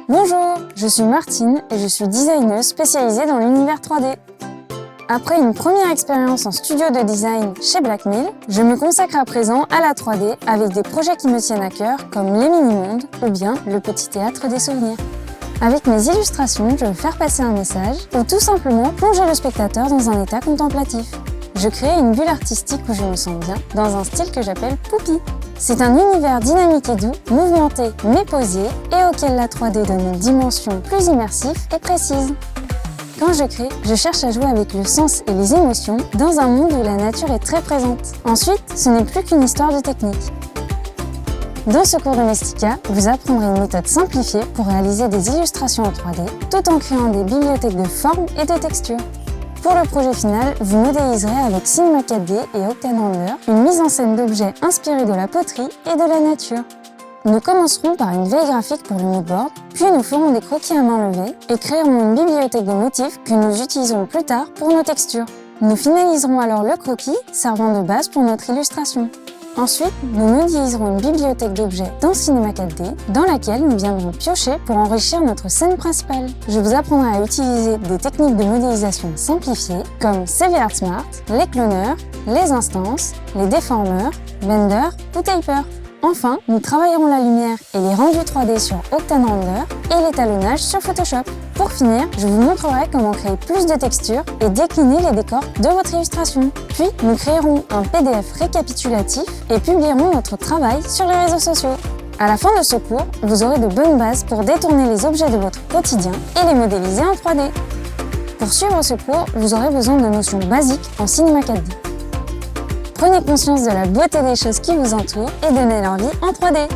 Bonjour, je suis Martine et je suis designeuse spécialisée dans l'univers 3D. Après une première expérience en studio de design chez Blackmill, je me consacre à présent à la 3D avec des projets qui me tiennent à cœur comme les mini-mondes ou bien le petit théâtre des souvenirs. Avec mes illustrations, je veux faire passer un message ou tout simplement plonger le spectateur dans un état contemplatif. Je crée une bulle artistique où je me sens bien, dans un style que j'appelle Poupie. C'est un univers dynamique et doux, mouvementé mais posé, et auquel la 3D donne une dimension plus immersive et précise. Quand je crée, je cherche à jouer avec le sens et les émotions dans un monde où la nature est très présente. Ensuite, ce n'est plus qu'une histoire de technique. Dans ce cours de Mestika, vous apprendrez une méthode simplifiée pour réaliser des illustrations en 3D, tout en créant des bibliothèques de formes et de textures. Pour le projet final, vous modéliserez avec Cinema 4D et Octanandler une mise en scène d'objets inspirés de la poterie et de la nature. Nous commencerons par une veille graphique pour le moodboard, puis nous ferons des croquis à main levée et créerons une bibliothèque de motifs que nous utiliserons plus tard pour nos textures. Nous finaliserons alors le croquis, servant de base pour notre illustration. Ensuite, nous modéliserons une bibliothèque d'objets dans Cinema 4D, dans laquelle nous viendrons piocher pour enrichir notre scène principale. Je vous apprendrai à utiliser des techniques de modélisation simplifiées comme CV Art Smart, les cloneurs, les instances, les déformeurs, Blender ou Taper. Enfin, nous travaillerons la lumière et les rendus 3D sur Octanandler et l'étalonnage sur Photoshop. Pour finir, je vous montrerai comment créer plus de textures et décliner les décors de votre illustration. Puis, nous créerons un PDF récapitulatif et publierons notre travail sur les réseaux sociaux. À la fin de ce cours, vous aurez de bonnes bases pour détourner les objets de votre quotidien et les modéliser en 3D. Pour suivre ce cours, vous aurez besoin de notions basiques en Cinema 4D. Prenez conscience de la beauté des choses qui vous entourent et donnez leur vie en 3D.